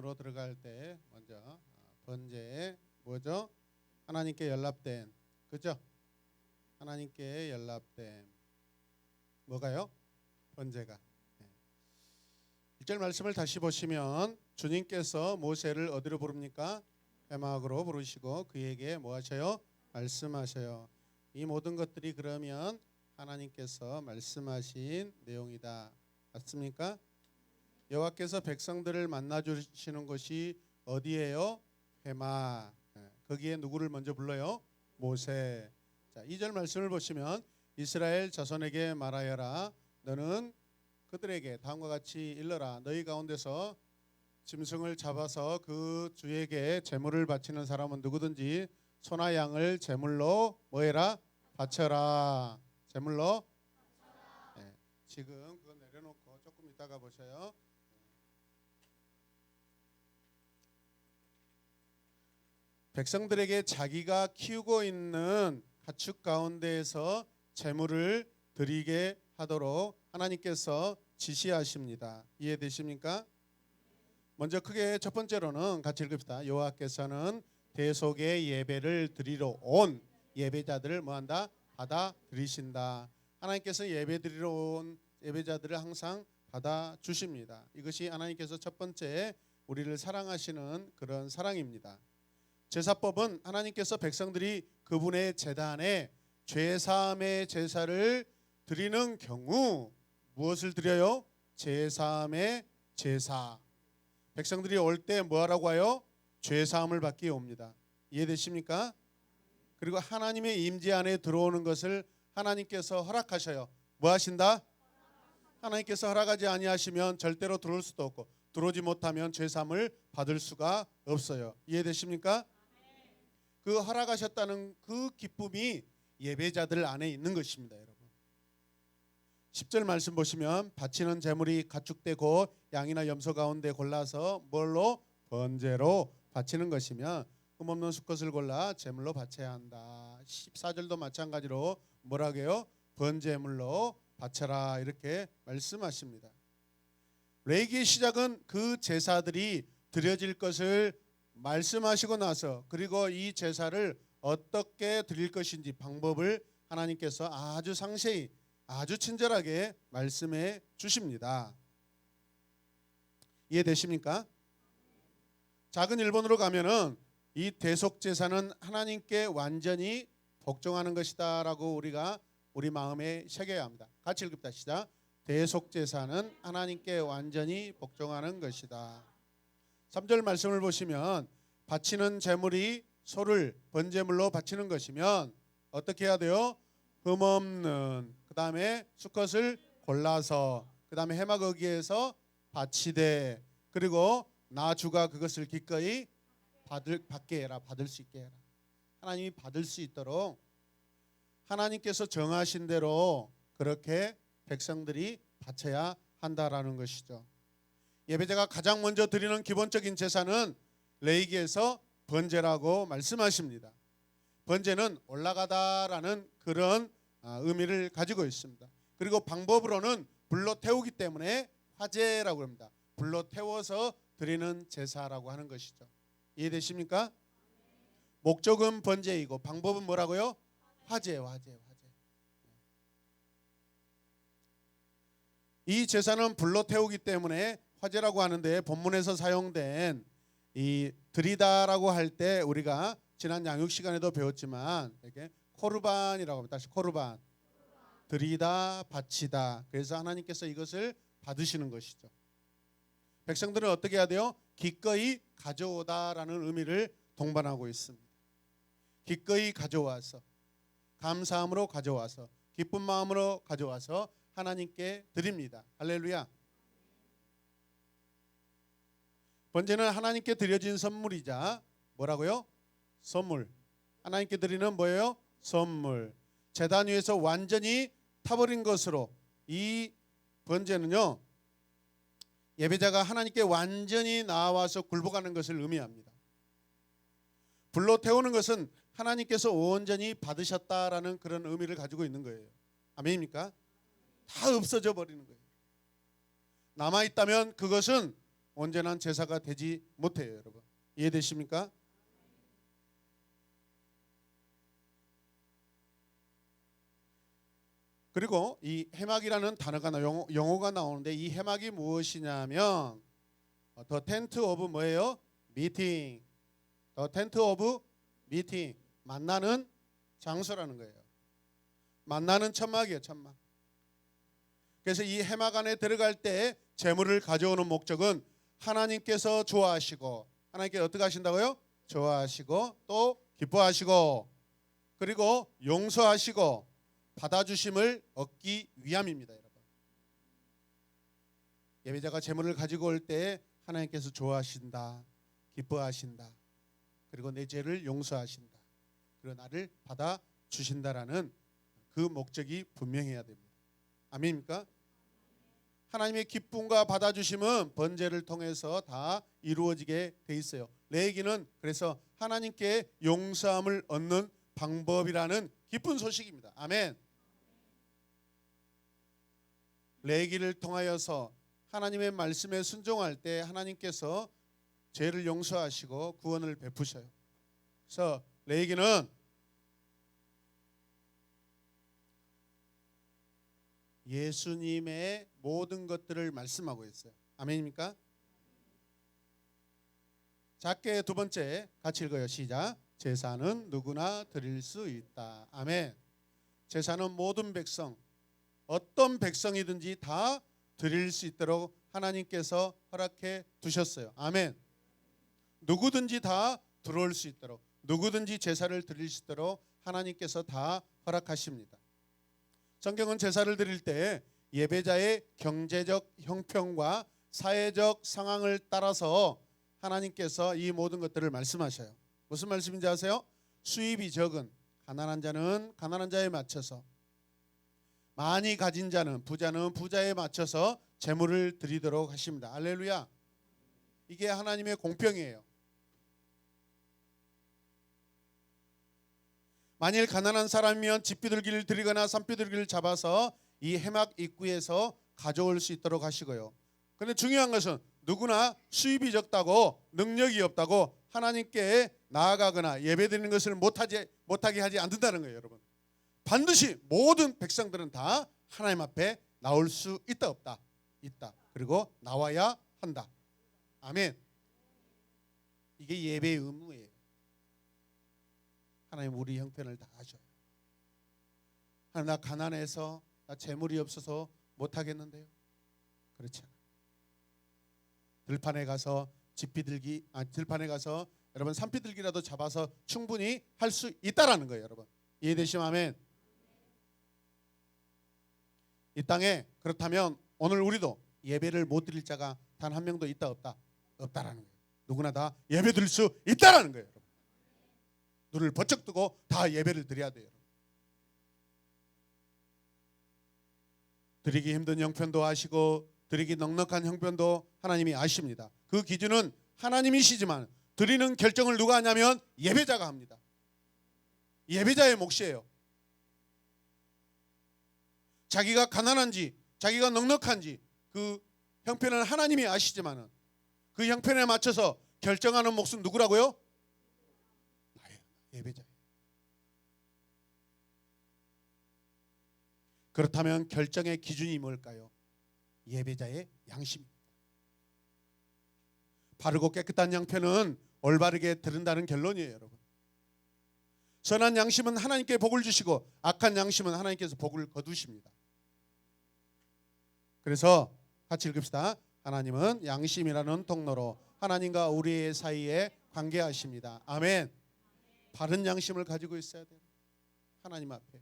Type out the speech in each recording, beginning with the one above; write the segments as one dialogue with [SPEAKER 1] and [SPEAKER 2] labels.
[SPEAKER 1] 로 들어갈 때 먼저 번제 뭐죠? 하나님께 연합된, 그죠? 하나님께 연합된 뭐가요? 번제가. 1절 말씀을 다시 보시면 주님께서 모세를 어디로 부릅니까? 회막으로 부르시고 그에게 뭐 하셔요? 말씀하셔요. 이 모든 것들이 그러면 하나님께서 말씀하신 내용이다. 맞습니까? 여호와께서 백성들을 만나 주시는 곳이 어디예요? 회막. 거기에 누구를 먼저 불러요? 모세. 자, 2절 말씀을 보시면 이스라엘 자손에게 말하여라. 너는 그들에게 다음과 같이 일러라. 너희 가운데서 짐승을 잡아서 그 주에게 제물을 바치는 사람은 누구든지 소나 양을 제물로 뭐해라? 바쳐라. 제물로. 네, 지금 그거 내려놓고 조금 이따가 보셔요. 백성들에게 자기가 키우고 있는 가축 가운데에서 제물을 드리게 하도록 하나님께서 지시하십니다. 이해되십니까? 먼저 크게 첫 번째로는 같이 읽읍시다. 여호와께서는 대속의 예배를 드리러 온 예배자들을 뭐한다? 받아들이신다. 하나님께서 예배 드리러 온 예배자들을 항상 받아주십니다. 이것이 하나님께서 첫 번째 우리를 사랑하시는 그런 사랑입니다. 제사법은 하나님께서 백성들이 그분의 제단에 죄사함의 제사를 드리는 경우 무엇을 드려요? 죄사함의 제사. 백성들이 올 때 뭐하라고 하요? 죄사함을 받기 옵니다. 이해되십니까? 그리고 하나님의 임재 안에 들어오는 것을 하나님께서 허락하셔요. 뭐 하신다? 하나님께서 허락하지 아니하시면 절대로 들어올 수도 없고 들어오지 못하면 죄사함을 받을 수가 없어요. 이해되십니까? 그 허락하셨다는 그 기쁨이 예배자들 안에 있는 것입니다, 여러분. 10절 말씀 보시면 바치는 제물이 가축되고 양이나 염소 가운데 골라서 뭘로? 번제로 바치는 것이며 흠없는 수컷을 골라 제물로 바쳐야 한다. 14절도 마찬가지로 뭐라고 해요? 번제물로 바쳐라 이렇게 말씀하십니다. 레위기의 시작은 그 제사들이 드려질 것을 말씀하시고 나서 그리고 이 제사를 어떻게 드릴 것인지 방법을 하나님께서 아주 상세히 아주 친절하게 말씀해 주십니다. 이해되십니까? 작은 일본으로 가면은 이 대속 제사는 하나님께 완전히 복종하는 것이다라고 우리가 우리 마음에 새겨야 합니다. 같이 읽읍시다. 시작. 대속 제사는 하나님께 완전히 복종하는 것이다. 3절 말씀을 보시면 바치는 제물이 소를 번제물로 바치는 것이면 어떻게 해야 돼요? 흠없는 그 다음에 수컷을 골라서 그 다음에 해막 어기에서 바치되 그리고 나주가 그것을 기꺼이 받게 해라. 받을 수 있게 해라. 하나님이 받을 수 있도록 하나님께서 정하신 대로 그렇게 백성들이 바쳐야 한다라는 것이죠. 예배자가 가장 먼저 드리는 기본적인 제사는 레위기에서 번제라고 말씀하십니다. 번제는 올라가다라는 그런 의미를 가지고 있습니다. 그리고 방법으로는 불로 태우기 때문에 화제라고 합니다. 불로 태워서 드리는 제사라고 하는 것이죠. 이해되십니까? 목적은 번제이고 방법은 뭐라고요? 화제. 이 제사는 불로 태우기 때문에 화제라고 하는데 본문에서 사용된 이 드리다라고 할 때 우리가 지난 양육 시간에도 배웠지만 이렇게 코르반이라고 합니다. 다시 코르반. 드리다 바치다. 그래서 하나님께서 이것을 받으시는 것이죠. 백성들은 어떻게 해야 돼요? 기꺼이 가져오다라는 의미를 동반하고 있습니다. 기꺼이 가져와서 감사함으로 가져와서 기쁜 마음으로 가져와서 하나님께 드립니다. 할렐루야. 번제는 하나님께 드려진 선물이자 뭐라고요? 선물. 하나님께 드리는 뭐예요? 선물. 제단 위에서 완전히 타버린 것으로 이 번제는요 예배자가 하나님께 완전히 나와서 굴복하는 것을 의미합니다. 불로 태우는 것은 하나님께서 온전히 받으셨다라는 그런 의미를 가지고 있는 거예요. 아멘입니까? 다 없어져 버리는 거예요. 남아있다면 그것은 온전한 제사가 되지 못해요, 여러분. 이해되십니까? 그리고 이 해막이라는 단어가 용어가 나오는데 이 해막이 무엇이냐면 더 텐트 오브 뭐예요? 미팅. 더 텐트 오브 미팅. 만나는 장소라는 거예요. 만나는 천막이에요, 천막. 그래서 이 해막 안에 들어갈 때 제물을 가져오는 목적은 하나님께서 좋아하시고, 하나님께 어떻게 하신다고요? 좋아하시고 또 기뻐하시고 그리고 용서하시고 받아주심을 얻기 위함입니다, 여러분. 예배자가 제물을 가지고 올 때 하나님께서 좋아하신다, 기뻐하신다, 그리고 내 죄를 용서하신다, 그리고 나를 받아주신다라는 그 목적이 분명해야 됩니다. 아멘입니까? 하나님의 기쁨과 받아주심은 번제를 통해서 다 이루어지게 돼 있어요. 레위기는 그래서 하나님께 용서함을 얻는 방법이라는 기쁜 소식입니다. 아멘. 레위기를 통하여서 하나님의 말씀에 순종할 때 하나님께서 죄를 용서하시고 구원을 베푸셔요. 그래서 레위기는 예수님의 모든 것들을 말씀하고 있어요. 아멘입니까? 작게 두 번째 같이 읽어요. 시작. 제사는 누구나 드릴 수 있다. 아멘. 제사는 모든 백성, 어떤 백성이든지 다 드릴 수 있도록 하나님께서 허락해 두셨어요. 아멘. 누구든지 다 들어올 수 있도록, 누구든지 제사를 드릴 수 있도록 하나님께서 다 허락하십니다. 성경은 제사를 드릴 때 예배자의 경제적 형편과 사회적 상황을 따라서 하나님께서 이 모든 것들을 말씀하셔요. 무슨 말씀인지 아세요? 수입이 적은 가난한 자는 가난한 자에 맞춰서, 많이 가진 자는 부자는 부자에 맞춰서 제물을 드리도록 하십니다. 할렐루야. 이게 하나님의 공평이에요. 만일 가난한 사람이면 집비둘기를 드리거나 산비둘기를 잡아서 이 해막 입구에서 가져올 수 있도록 하시고요. 그런데 중요한 것은 누구나 수입이 적다고 능력이 없다고 하나님께 나아가거나 예배드리는 것을 못하게 하지 않는다는 거예요, 여러분. 반드시 모든 백성들은 다 하나님 앞에 나올 수 있다 없다? 있다. 그리고 나와야 한다. 아멘. 이게 예배의 의무예요. 하나님 우리 형편을 다 아셔요. 하나님 나 가난해서 나 재물이 없어서 못하겠는데요. 그렇지 않아요. 들판에 가서 들판에 가서 여러분 산비둘기라도 잡아서 충분히 할 수 있다라는 거예요, 여러분. 이해되시면 아멘. 이 땅에 그렇다면 오늘 우리도 예배를 못 드릴 자가 단 한 명도 있다 없다? 없다라는 거예요. 누구나 다 예배 드릴 수 있다라는 거예요, 여러분. 눈을 번쩍 뜨고 다 예배를 드려야 돼요. 드리기 힘든 형편도 아시고 드리기 넉넉한 형편도 하나님이 아십니다. 그 기준은 하나님이시지만 드리는 결정을 누가 하냐면 예배자가 합니다. 예배자의 몫이에요. 자기가 가난한지 자기가 넉넉한지 그 형편은 하나님이 아시지만 그 형편에 맞춰서 결정하는 몫은 누구라고요? 나예요. 예배자예요. 그렇다면 결정의 기준이 뭘까요? 예배자의 양심입니다. 바르고 깨끗한 양편은 올바르게 드린다는 결론이에요, 여러분. 선한 양심은 하나님께 복을 주시고 악한 양심은 하나님께서 복을 거두십니다. 그래서 같이 읽읍시다. 하나님은 양심이라는 통로로 하나님과 우리 사이에 관계하십니다. 아멘. 바른 양심을 가지고 있어야 돼요. 하나님 앞에.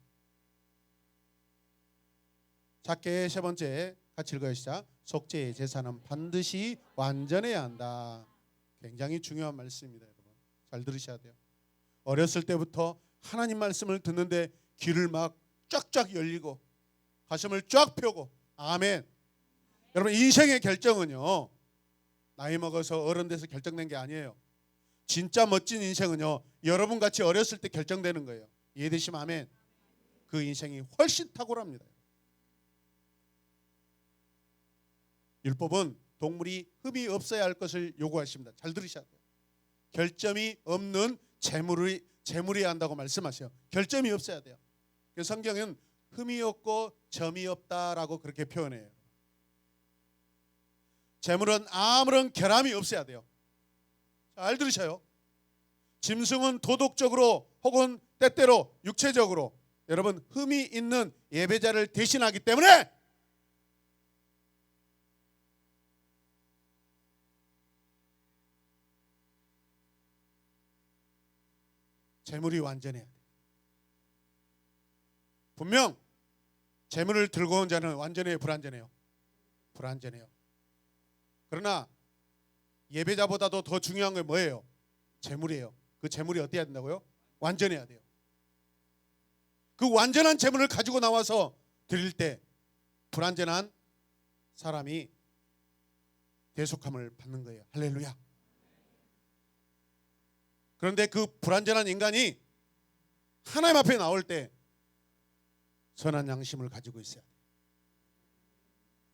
[SPEAKER 1] 작게 세 번째 같이 읽어요. 시작. 속죄의 제사는 반드시 완전해야 한다. 굉장히 중요한 말씀입니다, 여러분. 잘 들으셔야 돼요. 어렸을 때부터 하나님 말씀을 듣는데 귀를 막 쫙쫙 열리고 가슴을 쫙 펴고 아멘. 여러분 인생의 결정은요 나이 먹어서 어른 돼서 결정된 게 아니에요. 진짜 멋진 인생은요 여러분같이 어렸을 때 결정되는 거예요. 이해되시면 아멘. 그 인생이 훨씬 탁월합니다. 율법은 동물이 흠이 없어야 할 것을 요구하십니다. 잘 들으셔야 돼요. 결점이 없는 재물이어야 한다고 말씀하세요. 결점이 없어야 돼요. 성경은 흠이 없고 점이 없다라고 그렇게 표현해요. 재물은 아무런 결함이 없어야 돼요. 잘 들으셔요. 짐승은 도덕적으로 혹은 때때로 육체적으로 여러분 흠이 있는 예배자를 대신하기 때문에 재물이 완전해야 돼요. 분명 재물을 들고 온 자는 완전해요, 불완전해요? 불완전해요. 그러나 예배자보다도 더 중요한 게 뭐예요? 재물이에요. 그 재물이 어때야 된다고요? 완전해야 돼요. 그 완전한 재물을 가지고 나와서 드릴 때 불완전한 사람이 대속함을 받는 거예요. 할렐루야. 그런데 그 불완전한 인간이 하나님 앞에 나올 때 선한 양심을 가지고 있어야 돼요.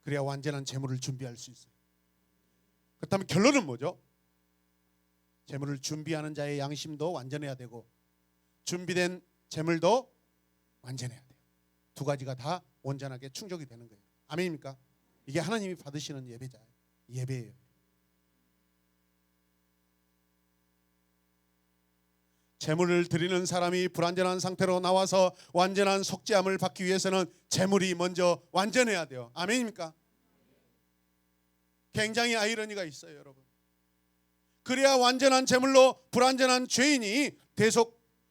[SPEAKER 1] 그래야 완전한 재물을 준비할 수 있어요. 그렇다면 결론은 뭐죠? 재물을 준비하는 자의 양심도 완전해야 되고 준비된 재물도 완전해야 돼요. 두 가지가 다 온전하게 충족이 되는 거예요. 아멘입니까? 이게 하나님이 받으시는 예배예요. 재물을 드리는 사람이 불완전한 상태로 나와서 완전한 속죄함을 받기 위해서는 재물이 먼저 완전해야 돼요. 아멘입니까? 굉장히 아이러니가 있어요, 여러분. 그래야 완전한 재물로 불완전한 죄인이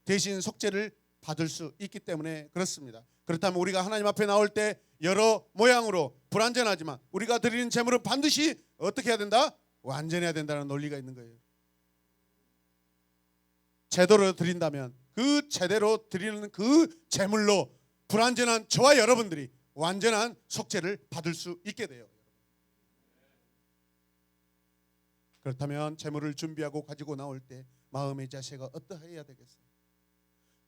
[SPEAKER 1] 대신 속죄를 받을 수 있기 때문에 그렇습니다. 그렇다면 우리가 하나님 앞에 나올 때 여러 모양으로 불완전하지만 우리가 드리는 재물은 반드시 어떻게 해야 된다? 완전해야 된다는 논리가 있는 거예요. 제대로 드린다면 그 제대로 드리는 그 재물로 불완전한 저와 여러분들이 완전한 속죄를 받을 수 있게 돼요. 그렇다면 재물을 준비하고 가지고 나올 때 마음의 자세가 어떠해야 되겠어요?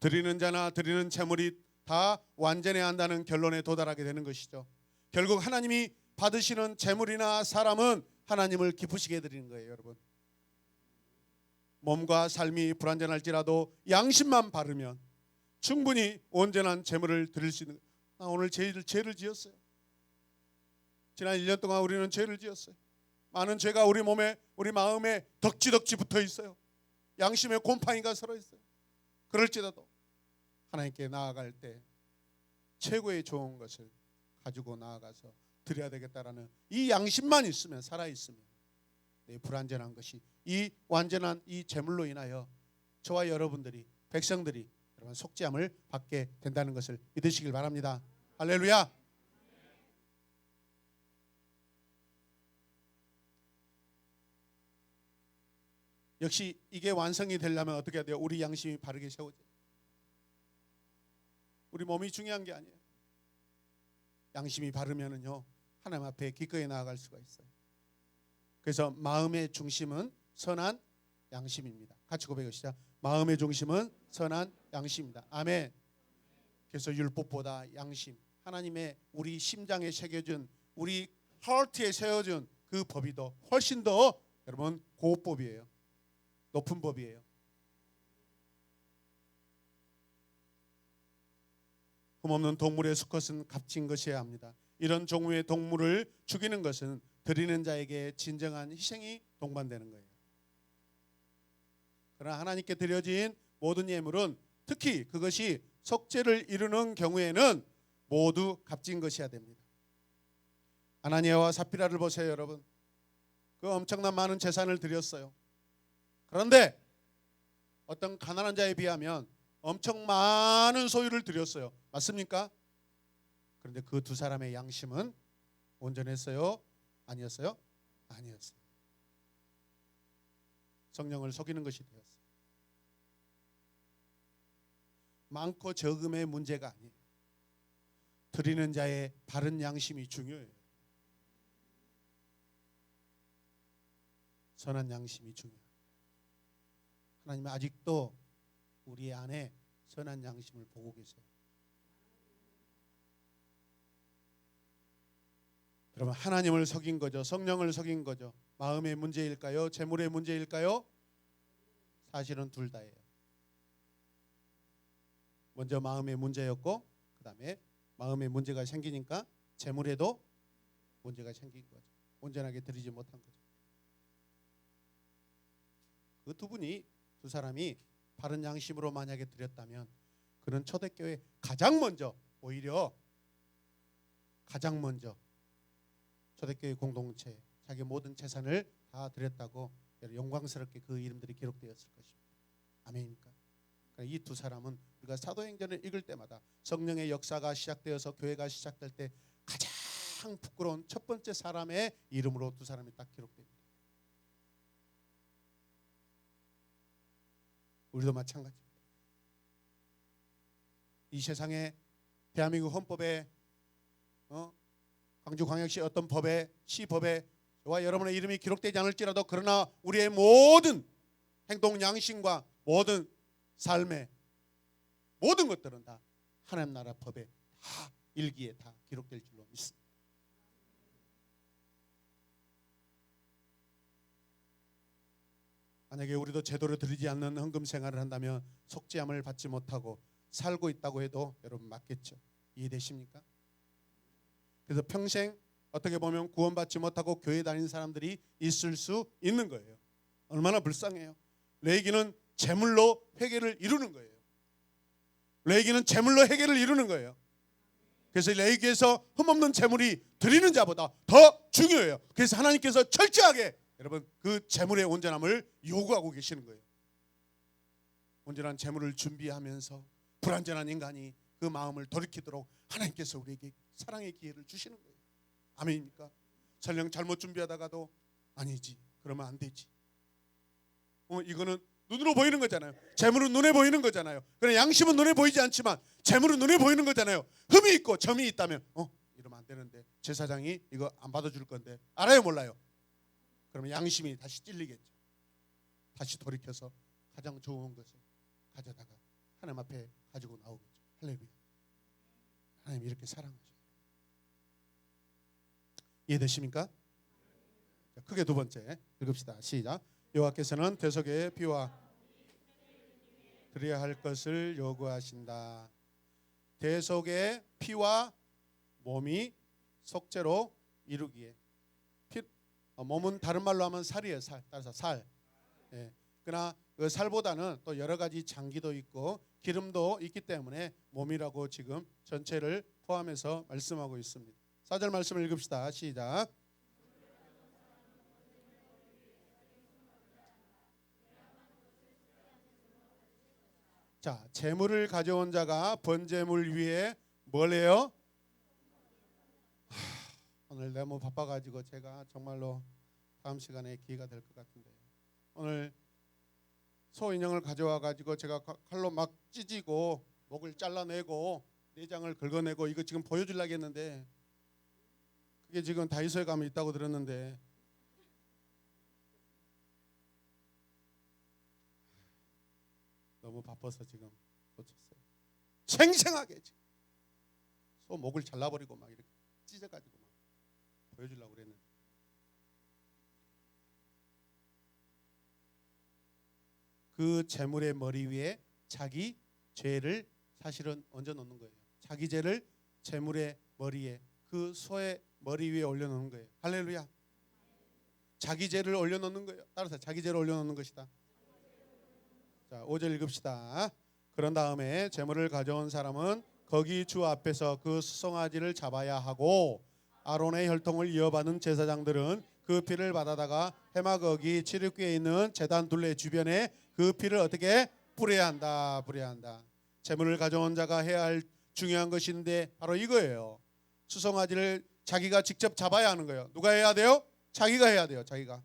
[SPEAKER 1] 드리는 자나 드리는 재물이 다 완전해야 한다는 결론에 도달하게 되는 것이죠. 결국 하나님이 받으시는 재물이나 사람은 하나님을 기쁘시게 드리는 거예요, 여러분. 몸과 삶이 불완전할지라도 양심만 바르면 충분히 온전한 재물을 드릴 수 있는. 나 오늘 죄를 지었어요. 지난 1년 동안 우리는 죄를 지었어요. 많은 죄가 우리 몸에 우리 마음에 덕지덕지 붙어 있어요. 양심에 곰팡이가 서러 있어요. 그럴지라도 하나님께 나아갈 때 최고의 좋은 것을 가지고 나아가서 드려야 되겠다라는 이 양심만 있으면, 살아 있으면 내 불완전한 것이 이 완전한 이 재물로 인하여 저와 여러분들이, 백성들이 여러분 속죄함을 받게 된다는 것을 믿으시길 바랍니다. 할렐루야. 역시 이게 완성이 되려면 어떻게 해야 돼요? 우리 양심이 바르게 세워져요. 우리 몸이 중요한 게 아니에요. 양심이 바르면은요 하나님 앞에 기꺼이 나아갈 수가 있어요. 그래서 마음의 중심은 선한 양심입니다. 같이 고백하시죠. 마음의 중심은 선한 양심입니다. 아멘. 그래서 율법보다 양심, 하나님의 우리 심장에 새겨준, 우리 하트에 세워준 그 법이 더 훨씬 더 여러분 고법이에요. 높은 법이에요. 흠없는 동물의 수컷은 값진 것이어야 합니다. 이런 종류의 동물을 죽이는 것은 드리는 자에게 진정한 희생이 동반되는 거예요. 그러나 하나님께 드려진 모든 예물은 특히 그것이 속죄를 이루는 경우에는 모두 값진 것이어야 됩니다. 아나니아와 삽비라를 보세요, 여러분. 그 엄청난 많은 재산을 드렸어요. 그런데 어떤 가난한 자에 비하면 엄청 많은 소유를 드렸어요. 맞습니까? 그런데 그 두 사람의 양심은 온전했어요? 아니었어요? 아니었어요. 성령을 속이는 것이 되었어요. 많고 적음의 문제가 아니에요. 드리는 자의 바른 양심이 중요해요. 선한 양심이 중요해요. 하나님은 아직도 우리 안에 선한 양심을 보고 계세요. 여러분, 하나님을 속인 거죠. 성령을 속인 거죠. 마음의 문제일까요? 재물의 문제일까요? 사실은 둘 다예요. 먼저 마음의 문제였고, 그 다음에 마음의 문제가 생기니까 재물에도 문제가 생긴 거죠. 온전하게 드리지 못한 거죠. 그 두 사람이 바른 양심으로 만약에 드렸다면, 그는 초대교회 가장 먼저 초대교회 공동체 자기 모든 재산을 다 드렸다고 영광스럽게 그 이름들이 기록되었을 것입니다. 아멘입니까? 이 두 사람은 우리가 사도행전을 읽을 때마다 성령의 역사가 시작되어서 교회가 시작될 때 가장 부끄러운 첫 번째 사람의 이름으로 두 사람이 딱 기록됩니다. 우리도 마찬가지입니다. 이 세상에 대한민국 헌법에 광주광역시 어떤 법에 시법에 저와 여러분의 이름이 기록되지 않을지라도, 그러나 우리의 모든 행동 양심과 모든 삶의 모든 것들은 다 하나님 나라 법에 다 일기에 다 기록될 줄로 믿습니다. 만약에 우리도 제대로 드리지 않는 헌금 생활을 한다면 속죄함을 받지 못하고 살고 있다고 해도 여러분 맞겠죠? 이해되십니까? 그래서 평생 어떻게 보면 구원받지 못하고 교회 다니는 사람들이 있을 수 있는 거예요. 얼마나 불쌍해요. 레위기는 제물로 회개를 이루는 거예요. 레위기는 제물로 회개를 이루는 거예요. 그래서 레위기에서 흠없는 제물이 드리는 자보다 더 중요해요. 그래서 하나님께서 철저하게 여러분 그 제물의 온전함을 요구하고 계시는 거예요. 온전한 제물을 준비하면서 불완전한 인간이 그 마음을 돌이키도록 하나님께서 우리에게 사랑의 기회를 주시는 거예요. 아멘입니까? 설령 잘못 준비하다가도 아니지, 그러면 안 되지. 이거는 눈으로 보이는 거잖아요. 재물은 눈에 보이는 거잖아요. 그러나 양심은 눈에 보이지 않지만 재물은 눈에 보이는 거잖아요. 흠이 있고 점이 있다면 이러면 안 되는데, 제사장이 이거 안 받아줄 건데, 알아요 몰라요? 그러면 양심이 다시 찔리겠죠. 다시 돌이켜서 가장 좋은 것을 가져다가 하나님 앞에 가지고 나오겠죠. 할렐루야. 하나님 이렇게 사랑하셔요. 이해되십니까? 자, 크게 두 번째 읽읍시다. 시작. 여호와께서는 대속의 피와 드려야 할 것을 요구하신다. 대속의 피와 몸이 속죄로 이루기에, 몸은 다른 말로 하면 살이에요. 살. 따라서 살. 예. 그러나 그 살보다는 또 여러 가지 장기도 있고 기름도 있기 때문에 몸이라고 지금 전체를 포함해서 말씀하고 있습니다. 4절 말씀을 읽읍시다. 시작. 자, 재물을 가져온 자가 번제물 위에 뭘 해요? 오늘 너무 바빠가지고 제가 정말로 다음 시간에 기회가 될 것 같은데, 오늘 소 인형을 가져와가지고 제가 칼로 막 찢고 목을 잘라내고 내장을 긁어내고 이거 지금 보여주려고 했는데, 그게 지금 다이소에 가면 있다고 들었는데 너무 바빠서 지금 놓쳤어요. 생생하게 지금 소 목을 잘라버리고 막 이렇게 찢어가지고 막 보여주려고 그랬는데, 그 재물의 머리 위에 자기 죄를 사실은 얹어 놓는 거예요. 자기 죄를 재물의 머리에, 그 소의 머리 위에 올려놓는 거예요. 할렐루야. 자기 죄를 올려놓는 거예요. 따라서 자기 죄를 올려놓는 것이다. 자, 5절 읽읍시다. 그런 다음에 재물을 가져온 사람은 거기 주 앞에서 그 수송아지를 잡아야 하고, 아론의 혈통을 이어받은 제사장들은 그 피를 받아다가 해마거기 칠육교에 있는 제단 둘레 주변에 그 피를 어떻게 뿌려야 한다. 뿌려야 한다. 재물을 가져온 자가 해야 할 중요한 것인데 바로 이거예요. 수송아지를 자기가 직접 잡아야 하는 거예요. 누가 해야 돼요? 자기가 해야 돼요. 자기가.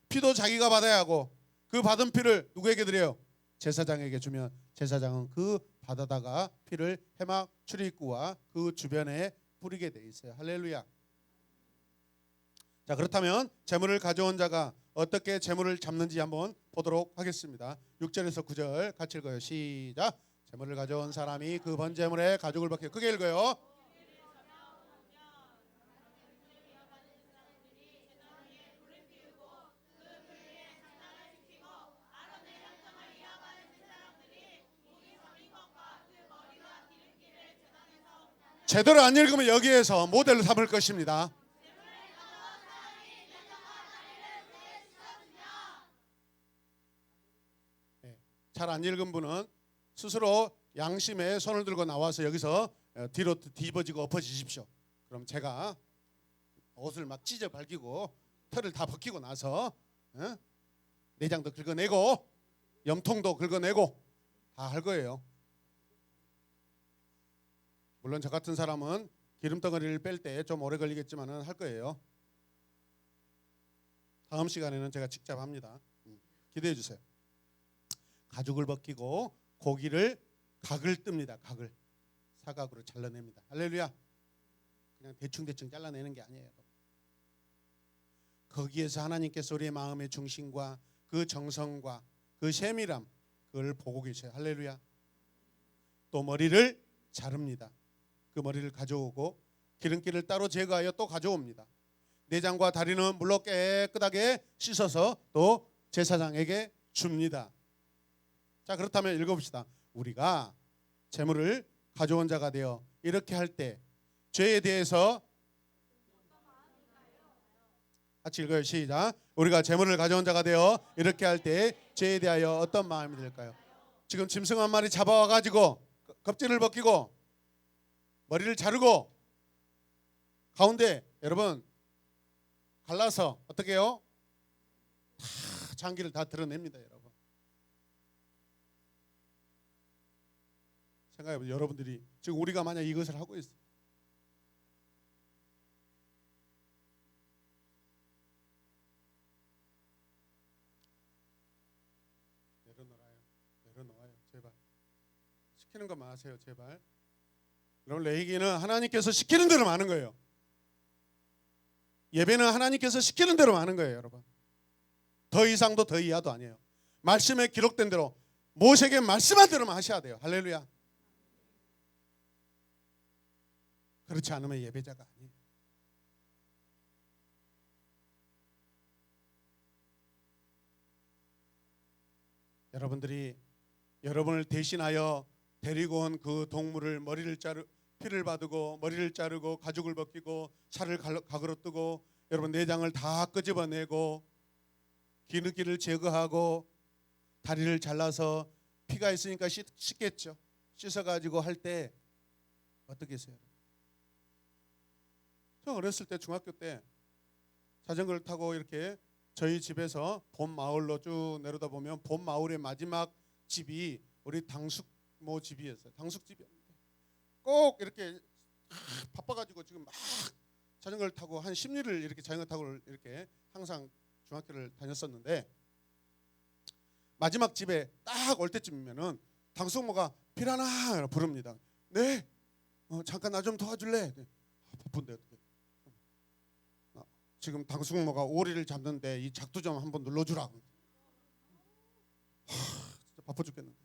[SPEAKER 1] 피도 자기가 받아야 하고, 그 받은 피를 누구에게 드려요? 제사장에게 주면 제사장은 그 받아다가 피를 해막 출입구와 그 주변에 뿌리게 돼 있어요. 할렐루야. 자, 그렇다면 재물을 가져온 자가 어떻게 재물을 잡는지 한번 보도록 하겠습니다. 6절에서 9절 같이 읽어요. 시작. 재물을 가져온 사람이 그 번제물에 가죽을 벗겨, 크게 읽어요. 제대로 안 읽으면 여기에서 모델로 삼을 것입니다. 잘 안 읽은 분은 스스로 양심에 손을 들고 나와서 여기서 뒤로 뒤집어지고 엎어지십시오. 그럼 제가 옷을 막 찢어 밝히고 털을 다 벗기고 나서 내장도 긁어내고 염통도 긁어내고 다 할 거예요. 물론 저 같은 사람은 기름덩어리를 뺄 때 좀 오래 걸리겠지만은 할 거예요. 다음 시간에는 제가 직접 합니다. 기대해 주세요. 가죽을 벗기고 고기를 각을 뜹니다. 각을 사각으로 잘라냅니다. 할렐루야. 그냥 대충 잘라내는 게 아니에요. 거기에서 하나님께서 우리의 마음의 중심과 그 정성과 그 세밀함 그걸 보고 계셔요. 할렐루야. 또 머리를 자릅니다. 그 머리를 가져오고 기름기를 따로 제거하여 또 가져옵니다. 내장과 다리는 물로 깨끗하게 씻어서 또 제사장에게 줍니다. 자, 그렇다면 읽어봅시다. 우리가 제물을 가져온 자가 되어 이렇게 할 때 죄에 대해서 같이 읽어요. 시작. 우리가 제물을 가져온 자가 되어 이렇게 할 때 죄에 대하여 어떤 마음이 들까요? 지금 짐승 한 마리 잡아와 가지고 껍질을 벗기고 머리를 자르고 가운데 여러분 갈라서 어떻게 해요? 다 장기를 다 드러냅니다. 여러분 생각해보세요. 여러분들이 지금 우리가 만약 이것을 하고 있어요. 내려놓아요. 제발 시키는 것만 하세요. 제발. 여러분 레위기는 하나님께서 시키는 대로 하는 거예요. 예배는 하나님께서 시키는 대로 하는 거예요. 여러분 더 이상도 더 이하도 아니에요. 말씀에 기록된 대로 모세에게 말씀한 대로만 하셔야 돼요. 할렐루야. 그렇지 않으면 예배자가 아니에요. 여러분들이 여러분을 대신하여 데리고 온 그 동물을 피를 바르고 머리를 자르고 가죽을 벗기고 살을 가글어 뜨고 여러분 내장을 다 끄집어내고 기름기를 제거하고 다리를 잘라서 피가 있으니까 씻겠죠. 씻어가지고 할 때 어떻게 했어요? 저 어렸을 때 중학교 때 자전거를 타고 이렇게 저희 집에서 본 마을로 쭉 내려다 보면 본 마을의 마지막 집이 우리 당숙모 집이었어요. 당숙집이었는데 꼭 이렇게 바빠가지고 지금 막 자전거를 타고 한 10리를 이렇게 자전거 타고 이렇게 항상 중학교를 다녔었는데 마지막 집에 딱 올 때쯤이면은 당숙모가 피라나 부릅니다. 네, 잠깐 나 좀 도와줄래? 바쁜데 어떻게? 지금 당숙모가 오리를 잡는데 이 작두 좀 한번 눌러주라. 진짜 바빠 죽겠는데.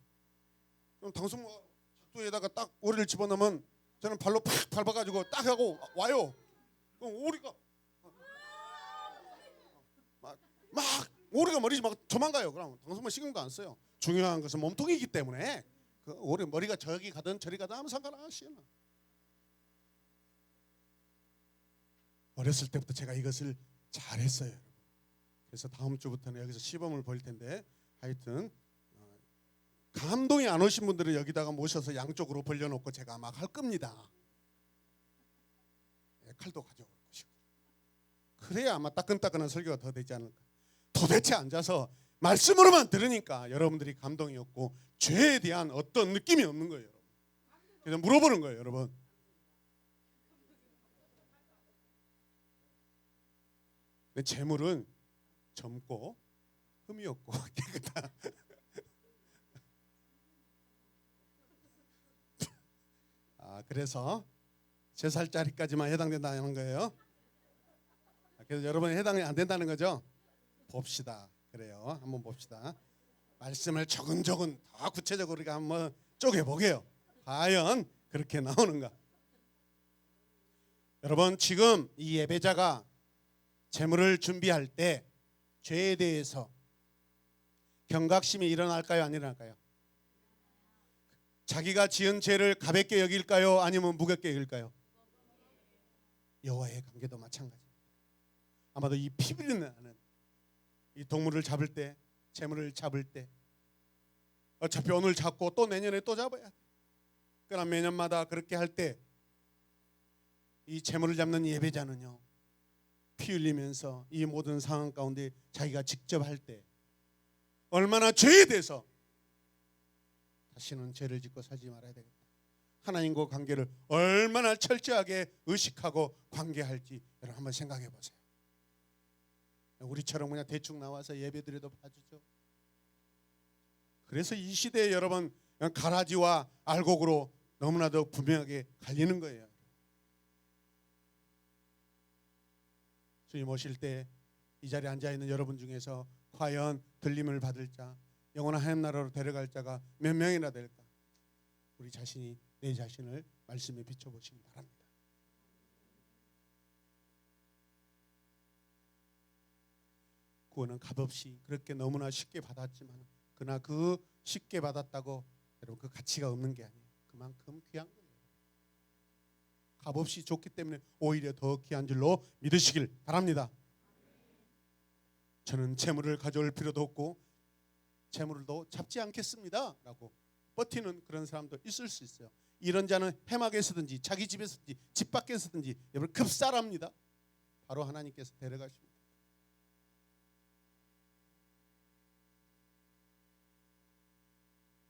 [SPEAKER 1] 그럼 당숙모가 작두에다가 딱 오리를 집어넣으면 저는 발로 팍 밟아가지고 딱 하고 와요. 그럼 오리가 막 오리가 머리지 막 도망가요. 그럼 당숙모 신경도 안 써요. 중요한 것은 몸통이기 때문에 그 오리 머리가 저기 가든 저리 가든 아무 상관 안 하시나. 어렸을 때부터 제가 이것을 잘했어요. 그래서 다음 주부터는 여기서 시범을 보일 텐데 하여튼 감동이 안 오신 분들은 여기다가 모셔서 양쪽으로 벌려놓고 제가 막 할 겁니다. 칼도 가져올 것이고 그래야 아마 따끈따끈한 설교가 더 되지 않을까. 도대체 앉아서 말씀으로만 들으니까 여러분들이 감동이 없고 죄에 대한 어떤 느낌이 없는 거예요. 그래서 물어보는 거예요. 여러분 재물은 젊고 흠이 없고 깨끗한 그래서 3살짜리까지만 해당된다는 거예요. 그래서 여러분이 해당이 안 된다는 거죠. 봅시다. 그래요. 한번 봅시다. 말씀을 조근조근 더 구체적으로 우리가 한번 쪼개보게요. 과연 그렇게 나오는가. 여러분 지금 이 예배자가 제물을 준비할 때 죄에 대해서 경각심이 일어날까요? 안 일어날까요? 자기가 지은 죄를 가볍게 여길까요? 아니면 무겁게 여길까요? 여호와의 관계도 마찬가지입니다. 아마도 이 피비린내 나는 이 동물을 잡을 때, 재물을 잡을 때 어차피 오늘 잡고 또 내년에 또 잡아야 돼. 그러나 매년마다 그렇게 할 때 이 재물을 잡는 예배자는요, 피 흘리면서 이 모든 상황 가운데 자기가 직접 할 때 얼마나 죄에 대해서 다시는 죄를 짓고 살지 말아야 되겠다, 하나님과 관계를 얼마나 철저하게 의식하고 관계할지 여러분 한번 생각해 보세요. 우리처럼 그냥 대충 나와서 예배드려도 봐주죠. 그래서 이 시대에 여러분 가라지와 알곡으로 너무나도 분명하게 갈리는 거예요. 주님 오실 때 이 자리에 앉아있는 여러분 중에서 과연 들림을 받을 자, 영원한 하나님 나라로 데려갈 자가 몇 명이나 될까? 우리 자신이 내 자신을 말씀에 비춰보시기 바랍니다. 구원은 값없이 그렇게 너무나 쉽게 받았지만 그러나 그 쉽게 받았다고 여러분 그 가치가 없는 게 아니에요. 그만큼 귀한 거예요. 값없이 줬기 때문에 오히려 더 귀한 줄로 믿으시길 바랍니다. 저는 재물을 가져올 필요도 없고 재물도 잡지 않겠습니다 라고 버티는 그런 사람도 있을 수 있어요. 이런 자는 해막에서든지 자기 집에서든지 집 밖에서든지 여러분 급사랍니다. 바로 하나님께서 데려가십니다.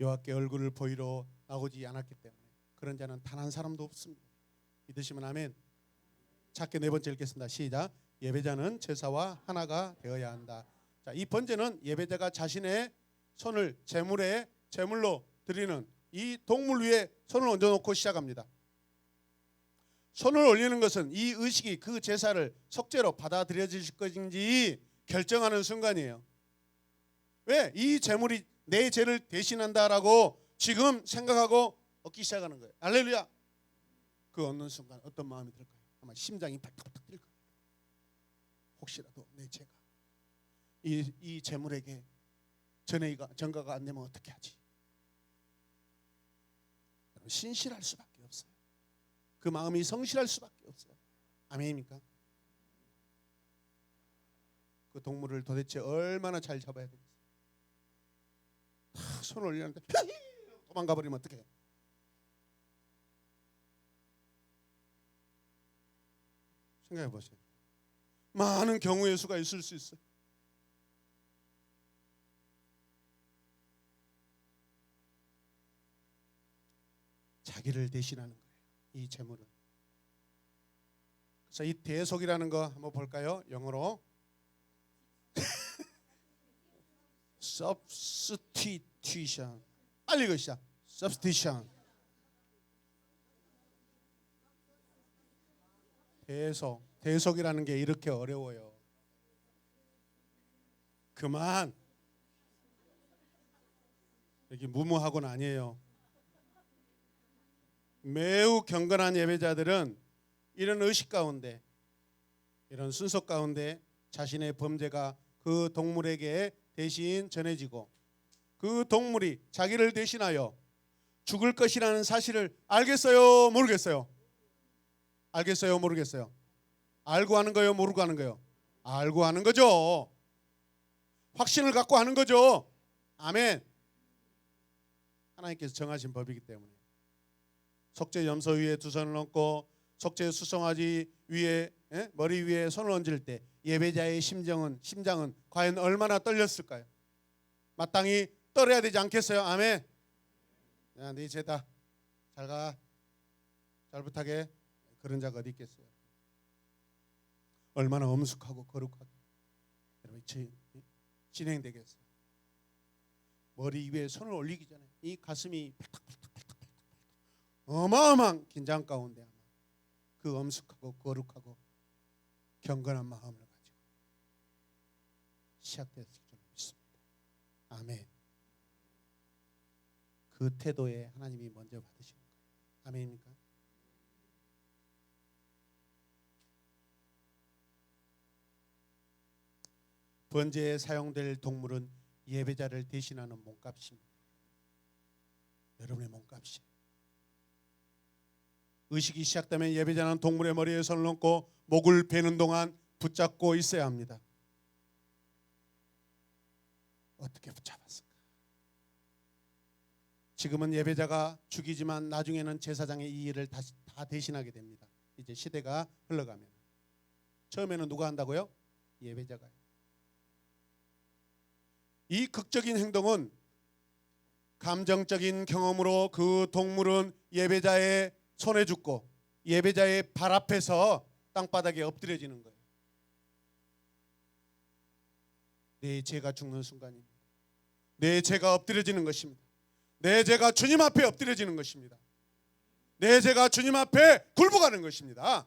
[SPEAKER 1] 여호와께 얼굴을 보이러 나오지 않았기 때문에 그런 자는 단 한 사람도 없습니다. 믿으시면 아멘. 작게 네 번째 읽겠습니다. 시작. 예배자는 제사와 하나가 되어야 한다. 자, 이 번제는 예배자가 자신의 손을 제물로 드리는 이 동물 위에 손을 얹어놓고 시작합니다. 손을 올리는 것은 이 의식이 그 제사를 속죄로 받아들여질 것인지 결정하는 순간이에요. 왜? 이 제물이 내 죄를 대신한다라고 지금 생각하고 얻기 시작하는 거예요. 할렐루야. 그 얻는 순간 어떤 마음이 들까요? 아마 심장이 팍팍팍 뛸 거예요. 혹시라도 내 죄가 이 제물에게 전가가 안 되면 어떻게 하지? 신실할 수밖에 없어요. 그 마음이 성실할 수밖에 없어요. 아멘입니까? 그 동물을 도대체 얼마나 잘 잡아야 되겠어요? 다 손을 올리는데 도망가 버리면 어떡해? 생각해 보세요. 많은 경우의 수가 있을 수 있어요. 자기를 대신하는 거예요. 이 제물은. 그래서 이 대속이라는 거 한번 볼까요? 영어로 substitution. 빨리 읽으시죠. substitution. 대속이라는 게 이렇게 어려워요. 그만. 여기 무모하고는 아니에요. 매우 경건한 예배자들은 이런 의식 가운데, 이런 순서 가운데 자신의 범죄가 그 동물에게 대신 전해지고 그 동물이 자기를 대신하여 죽을 것이라는 사실을 알겠어요? 모르겠어요? 알겠어요? 모르겠어요? 알고 하는 거예요? 모르고 하는 거예요? 알고 하는 거죠. 확신을 갖고 하는 거죠. 아멘. 하나님께서 정하신 법이기 때문에 속죄 염소 위에 두 손을 얹고 속죄 수송아지 위에 머리 위에 손을 얹을 때 예배자의 심장은 과연 얼마나 떨렸을까요? 마땅히 떨어야 되지 않겠어요? 아멘. 야, 네 죄다. 잘 가. 잘 부탁해. 그런 자가 어디 있겠어요? 얼마나 엄숙하고 거룩하게 여러분 진행되겠어요? 머리 위에 손을 올리기 전에 이 가슴이 팔딱팔딱 어마어마한 긴장 가운데 아마 그 엄숙하고 거룩하고 경건한 마음을 가지고 시작됐을 줄 믿습니다. 아멘. 그 태도에 하나님이 먼저 받으시는 거예요. 아멘입니까? 번제에 사용될 동물은 예배자를 대신하는 몸값입니다. 여러분의 몸값이. 의식이 시작되면 예배자는 동물의 머리에 손을 얹고 목을 베는 동안 붙잡고 있어야 합니다. 어떻게 붙잡았을까? 지금은 예배자가 죽이지만 나중에는 제사장의 이 일을 다 대신하게 됩니다. 이제 시대가 흘러가면. 처음에는 누가 한다고요? 예배자가요. 이 극적인 행동은 감정적인 경험으로 그 동물은 예배자의 손에 죽고 예배자의 발 앞에서 땅바닥에 엎드려지는 거예요. 내 죄가 죽는 순간입니다. 내 죄가 엎드려지는 것입니다. 내 죄가 주님 앞에 엎드려지는 것입니다. 내 죄가 주님 앞에 굴복하는 것입니다.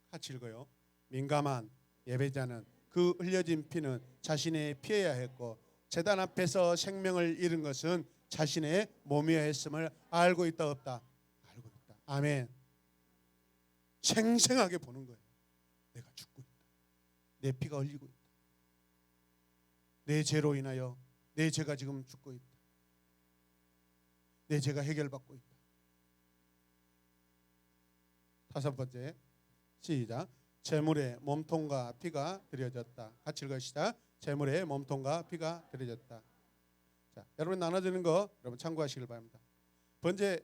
[SPEAKER 1] 같이 읽어요. 민감한 예배자는 그 흘려진 피는 자신의 피해야 했고 제단 앞에서 생명을 잃은 것은 자신의 몸이어야 했음을 알고 있다 없다? 알고 있다. 아멘. 생생하게 보는 거예요. 내가 죽고 있다. 내 피가 흘리고 있다. 내 죄로 인하여 내 죄가 지금 죽고 있다. 내 죄가 해결받고 있다. 다섯 번째, 시작. 제물에 몸통과 피가 드려졌다. 같이 읽으시다. 제물에 몸통과 피가 드려졌다. 자, 여러분 나눠지는 거 여러분 참고하시길 바랍니다. 번째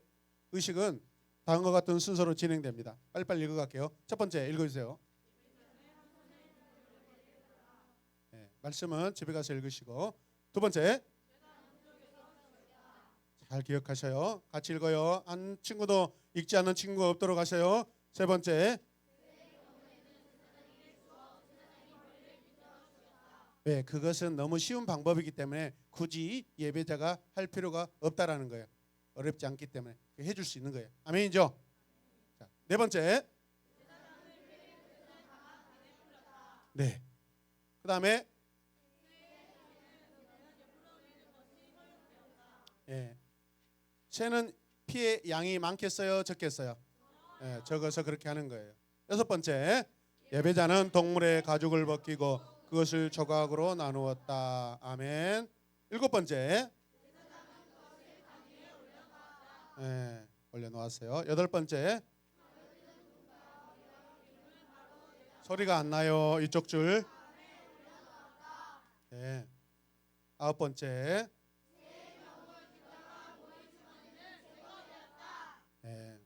[SPEAKER 1] 의식은 다음과 같은 순서로 진행됩니다. 빨리빨리 읽어갈게요. 첫 번째 읽어주세요. 네, 말씀은 집에 가서 읽으시고, 두 번째 잘 기억하셔요. 같이 읽어요. 한 친구도 읽지 않는 친구가 없도록 하세요. 세 번째, 네, 그것은 너무 쉬운 방법이기 때문에 굳이 예배자가 할 필요가 없다라는 거예요. 어렵지 않기 때문에 해줄 수 있는 거예요. 아멘이죠? 자, 네 번째, 네, 그 다음에 예, 새는 피의 양이 많겠어요? 적겠어요? 예, 적어서 그렇게 하는 거예요. 여섯 번째, 예배자는 동물의 가죽을 벗기고 그것을 조각으로 나누었다. 아멘. 일곱 번째, 예, 올려놓았어요. 여덟 번째, 소리가 안 나요. 이쪽 줄. 예. 아홉 번째, 예.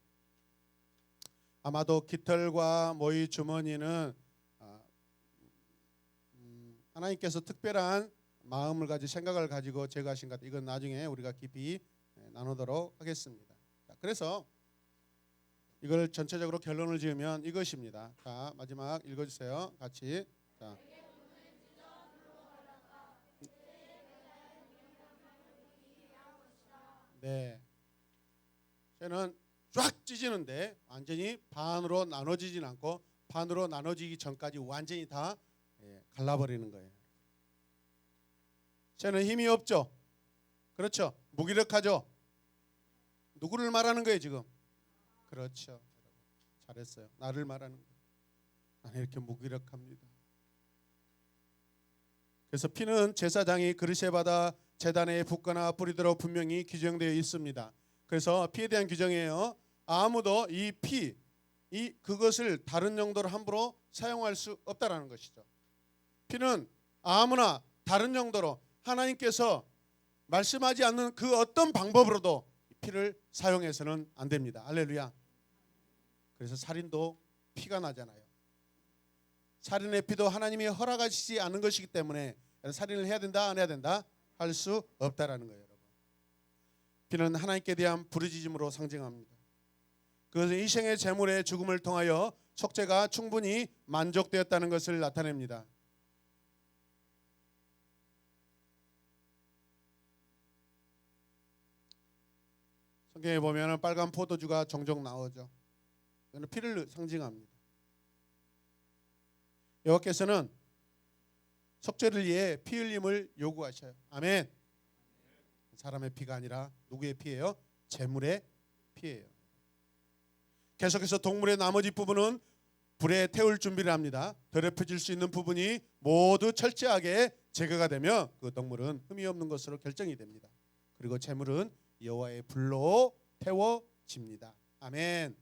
[SPEAKER 1] 아마도 깃털과 모이 주머니는 하나님께서 특별한 마음을 가지고 생각을 가지고 제거하신 것 같아요. 이건 나중에 우리가 깊이 나누도록 하겠습니다. 자, 그래서 이걸 전체적으로 결론을 지으면 이것입니다. 자, 마지막 읽어주세요. 같이. 자. 네. 저는 쫙 찢이는데 완전히 반으로 나눠지진 않고 반으로 나눠지기 전까지 완전히 다 갈라버리는 거예요. 저는 힘이 없죠. 그렇죠. 무기력하죠. 누구를 말하는 거예요 지금? 그렇죠. 잘했어요. 나를 말하는 거예요. 나는 이렇게 무기력합니다. 그래서 피는 제사장이 그릇에 받아 제단에 붓거나 뿌리도록 분명히 규정되어 있습니다. 그래서 피에 대한 규정이에요. 아무도 이 피, 그것을 다른 용도로 함부로 사용할 수 없다라는 것이죠. 피는 아무나 다른 용도로 하나님께서 말씀하지 않는 그 어떤 방법으로도 피를 사용해서는 안 됩니다. 할렐루야. 그래서 살인도 피가 나잖아요. 살인의 피도 하나님이 허락하시지 않은 것이기 때문에 살인을 해야 된다 안 해야 된다? 할 수 없다라는 거예요. 여러분. 피는 하나님께 대한 부르짖음으로 상징합니다. 그것은 이생의 제물의 죽음을 통하여 속죄가 충분히 만족되었다는 것을 나타냅니다. 성경에 보면 빨간 포도주가 종종 나오죠. 이거는 피를 상징합니다. 여호와께서는 속죄를 위해 피 흘림을 요구하셔요. 아멘. 사람의 피가 아니라 누구의 피예요? 제물의 피예요. 계속해서 동물의 나머지 부분은 불에 태울 준비를 합니다. 더럽혀질 수 있는 부분이 모두 철저하게 제거가 되면 그 동물은 흠이 없는 것으로 결정이 됩니다. 그리고 제물은 여호와의 불로 태워집니다. 아멘.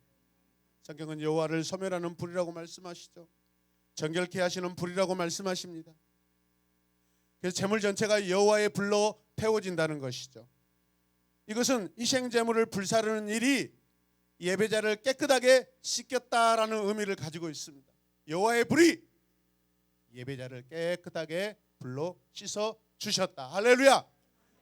[SPEAKER 1] 성경은 여호와를 소멸하는 불이라고 말씀하시죠. 정결케 하시는 불이라고 말씀하십니다. 그래서 제물 전체가 여호와의 불로 태워진다는 것이죠. 이것은 희생 제물을 불사르는 일이 예배자를 깨끗하게 씻겼다라는 의미를 가지고 있습니다. 여호와의 불이 예배자를 깨끗하게 불로 씻어 주셨다. 할렐루야.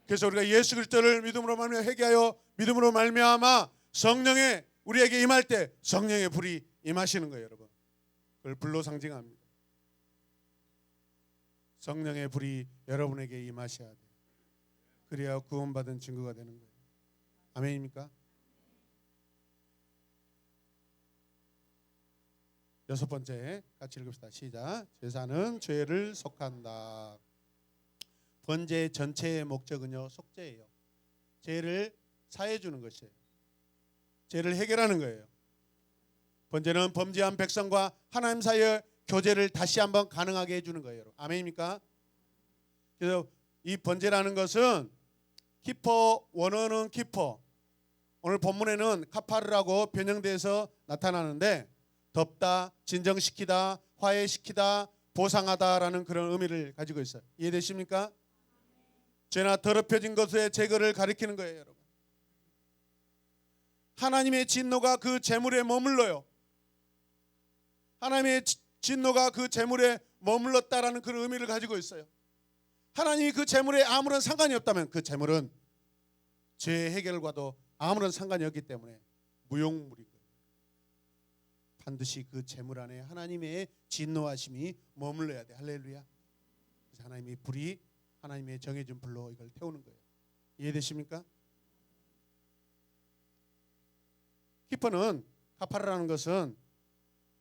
[SPEAKER 1] 그래서 우리가 예수 그리스도를 믿음으로 말미암아 회개하여 믿음으로 말미암아 성령의 우리에게 임할 때 성령의 불이 임하시는 거예요, 여러분. 그걸 불로 상징합니다. 성령의 불이 여러분에게 임하셔야 돼요. 그래야 구원받은 증거가 되는 거예요. 아멘입니까? 여섯 번째 같이 읽읍시다. 시작. 제사는 죄를 속한다. 번제 전체의 목적은요, 속죄예요. 죄를 사해 주는 것이에요. 죄를 해결하는 거예요. 번제는 범죄한 백성과 하나님 사이의 교제를 다시 한번 가능하게 해주는 거예요. 아멘입니까? 그래서 이 번제라는 것은 키퍼, 원어는 키퍼, 오늘 본문에는 카파르라고 변형돼서 나타나는데 덮다, 진정시키다, 화해시키다, 보상하다라는 그런 의미를 가지고 있어요. 이해되십니까? 죄나 더럽혀진 것의 제거를 가리키는 거예요, 여러분. 하나님의 진노가 그 제물에 머물러요. 하나님의 진노가 그 제물에 머물렀다라는 그런 의미를 가지고 있어요. 하나님이 그 제물에 아무런 상관이 없다면 그 제물은 죄 해결과도 아무런 상관이 없기 때문에 무용물인 거예요. 반드시 그 제물 안에 하나님의 진노하심이 머물러야 돼. 할렐루야. 그래서 하나님의 불이 하나님의 정해진 불로 이걸 태우는 거예요. 이해되십니까? 키퍼는 카파르라는 것은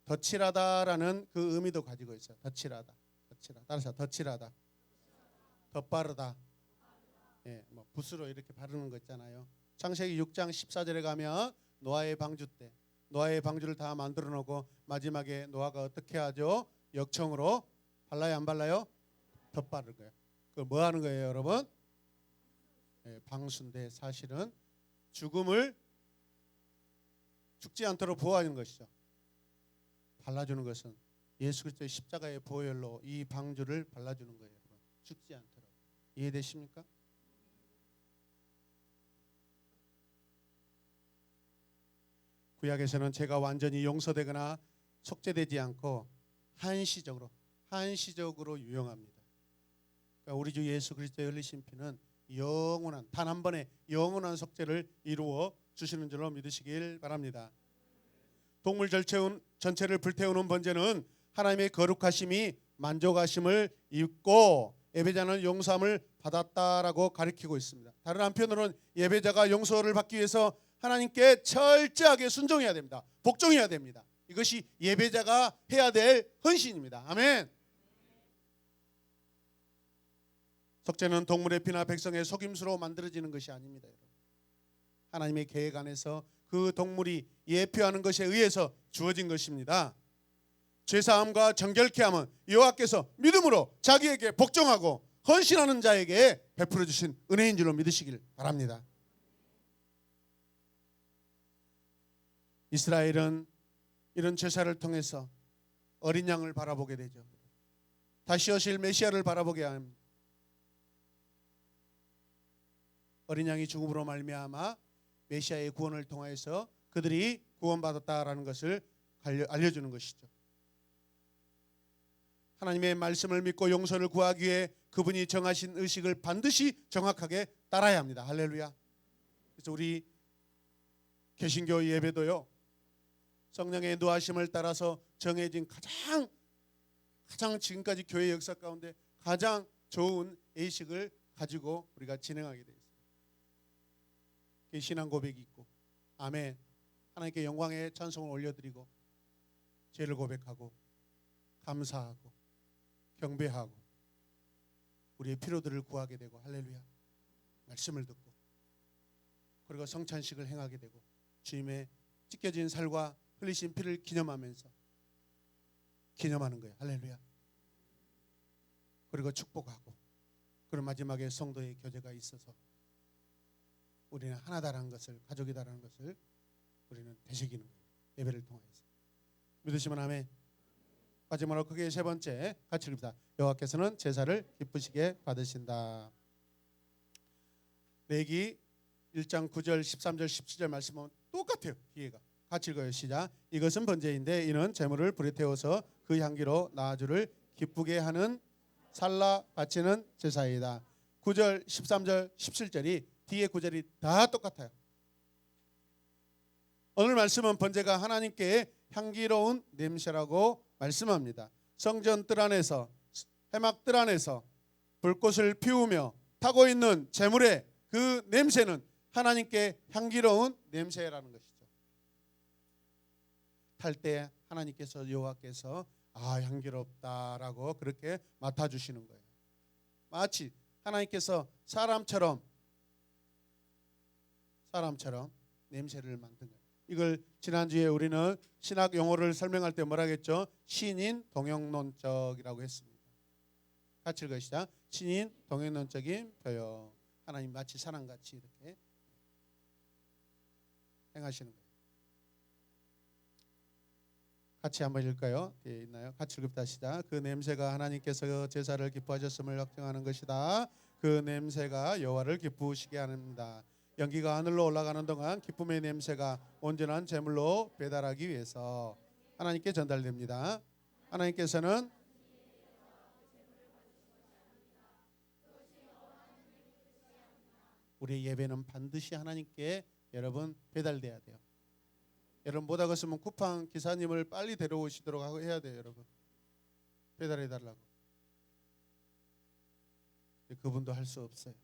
[SPEAKER 1] 덧칠하다라는 그 의미도 가지고 있어요. 덧칠하다, 덧칠하다. 따라서 덧칠하다, 덧바르다. 예, 뭐 붓으로 이렇게 바르는 거 있잖아요. 창세기 6장 14절에 가면 노아의 방주 때 노아의 방주를 다 만들어 놓고 마지막에 노아가 어떻게 하죠? 역청으로 발라요, 안 발라요? 덧바르는 거예요. 그걸 뭐 하는 거예요, 여러분? 예, 방수인데 사실은 죽음을 죽지 않도록 보호하는 것이죠. 발라주는 것은 예수 그리스도의 십자가의 보혈로 이 방주를 발라주는 거예요, 여러분. 죽지 않도록. 이해되십니까? 구약에서는 죄가 완전히 용서되거나 속죄되지 않고 한시적으로 유용합니다. 그러니까 우리 주 예수 그리스도의 흘리신 피는 영원한, 단 한 번의 영원한 속죄를 이루어 주시는 줄로 믿으시길 바랍니다. 동물 전체를 불태우는 번제는 하나님의 거룩하심이 만족하심을 입고 예배자는 용서함을 받았다라고 가리키고 있습니다. 다른 한편으로는 예배자가 용서를 받기 위해서 하나님께 철저하게 순종해야 됩니다. 복종해야 됩니다. 이것이 예배자가 해야 될 헌신입니다. 아멘. 속죄는 동물의 피나 백성의 속임수로 만들어지는 것이 아닙니다. 하나님의 계획 안에서 그 동물이 예표하는 것에 의해서 주어진 것입니다. 죄사함과 정결케 함은 여호와께서 믿음으로 자기에게 복종하고 헌신하는 자에게 베풀어 주신 은혜인 줄로 믿으시길 바랍니다. 이스라엘은 이런 제사를 통해서 어린 양을 바라보게 되죠. 다시 오실 메시아를 바라보게 합니다. 어린 양이 죽음으로 말미암아 메시아의 구원을 통해서 그들이 구원받았다라는 것을 알려주는 것이죠. 하나님의 말씀을 믿고 용서를 구하기 위해 그분이 정하신 의식을 반드시 정확하게 따라야 합니다. 할렐루야. 그래서 우리 개신교 예배도요, 성령의 노하심을 따라서 정해진 가장 지금까지 교회 역사 가운데 가장 좋은 의식을 가지고 우리가 진행하게 되어 있습니다. 신앙 고백이 있고, 아멘, 하나님께 영광의 찬송을 올려드리고 죄를 고백하고 감사하고 경배하고 우리의 필요들을 구하게 되고, 할렐루야, 말씀을 듣고 그리고 성찬식을 행하게 되고 주님의 찢겨진 살과 흘리신 피를 기념하면서 기념하는 거예요. 할렐루야. 그리고 축복하고, 그리고 마지막에 성도의 교제가 있어서 우리는 하나다라는 것을, 가족이다라는 것을 우리는 되새기는 거예요. 예배를 통해서. 믿으시면 아멘. 마지막으로 그게 세 번째 같이 읽읍시다. 여호와께서는 제사를 기쁘시게 받으신다. 레위기 1장 9절 13절 17절 말씀은 똑같아요. 뒤에가 같이 읽어요. 시작. 이것은 번제인데 이는 제물을 불에 태워서 그 향기로 나 주를 기쁘게 하는 살라 바치는 제사이다. 9절 13절 17절이 뒤에 9절이 다 똑같아요. 오늘 말씀은 번제가 하나님께 향기로운 냄새라고 말씀합니다. 성전 뜰 안에서, 회막 뜰 안에서 불꽃을 피우며 타고 있는 제물의 그 냄새는 하나님께 향기로운 냄새라는 것이죠. 탈 때 하나님께서, 여호와께서 향기롭다라고 그렇게 맡아주시는 거예요. 마치 하나님께서 사람처럼 냄새를 만든 거예요. 이걸 지난주에 우리는 신학 용어를 설명할 때 뭐라 했죠? 신인 동형론적이라고 했습니다. 같이 읽으시죠. 신인 동형론적인 표현. 하나님 마치 사람같이 이렇게 행하시는 거예요. 같이 한번 읽을까요? 예, 있나요? 같이 읽읍시다. 그 냄새가 하나님께서 제사를 기뻐하셨음을 확증하는 것이다. 그 냄새가 여호와를 기쁘시게 합니다. 연기가 하늘로 올라가는 동안 기쁨의 냄새가 온전한 제물로 배달하기 위해서 하나님께 전달됩니다. 하나님께서는 우리의 예배는 반드시 하나님께 여러분 배달돼야 돼요. 여러분 못 하겠으면 쿠팡 기사님을 빨리 데려오시도록 해야 돼요. 여러분 배달해 달라고. 그분도 할 수 없어요.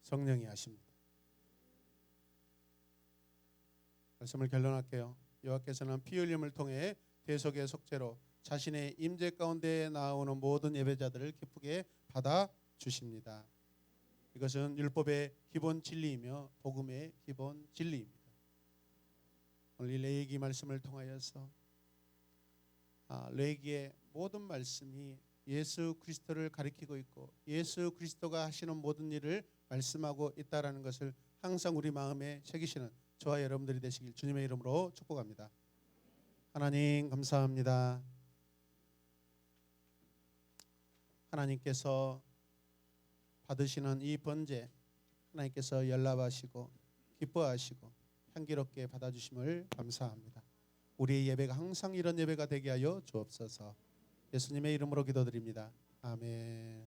[SPEAKER 1] 성령이 하십니다. 말씀을 결론할게요. 여호와께서는 피 흘림을 통해 대속의 속죄로 자신의 임재 가운데 나오는 모든 예배자들을 기쁘게 받아 주십니다. 이것은 율법의 기본 진리이며 복음의 기본 진리입니다. 오늘 이 레위기 말씀을 통하여서 레위기의 모든 말씀이 예수 그리스도를 가리키고 있고 예수 그리스도가 하시는 모든 일을 말씀하고 있다라는 것을 항상 우리 마음에 새기시는 저와 여러분들이 되시길 주님의 이름으로 축복합니다. 하나님 감사합니다. 하나님께서 받으시는 이 번제 하나님께서 연락하시고 기뻐하시고 향기롭게 받아주심을 감사합니다. 우리의 예배가 항상 이런 예배가 되게 하여 주옵소서. 예수님의 이름으로 기도드립니다. 아멘.